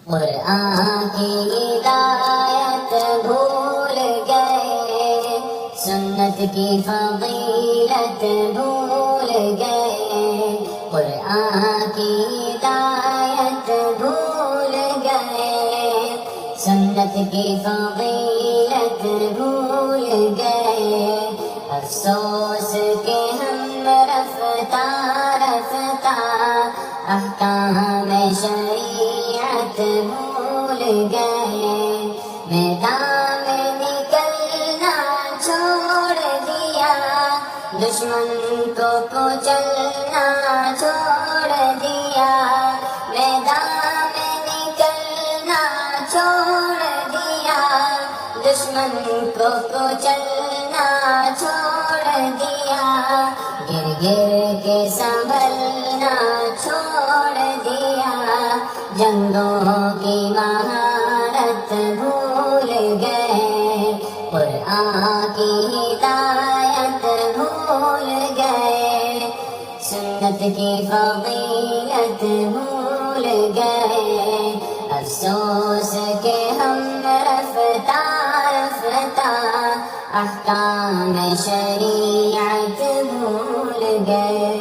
قرآن کی ہدایت بھول گئے، سنت کی فضیلت بھول گئے، قرآن کی ہدایت بھول گئے، سنت کی فضیلت بھول گئے۔ افسوس کہ ہم رفتہ رفتہ احکام شریعت بھول گئے، میدان میں نکلنا چھوڑ دیا، دشمن کو کچلنا چھوڑ دیا، میدان میں نکلنا چھوڑ دیا، دشمن کو کچلنا چھوڑ دیا، گر گر کے سنبھلنا چھوڑ دیا، جنگوں کی مہارت بھول گئے، قرآن کی ہدایت بھول گئے، سنت کی فضیلت بھول گئے۔ افسوس کہ ہم رفتہ رفتہ احکام شریعت بھول گئے۔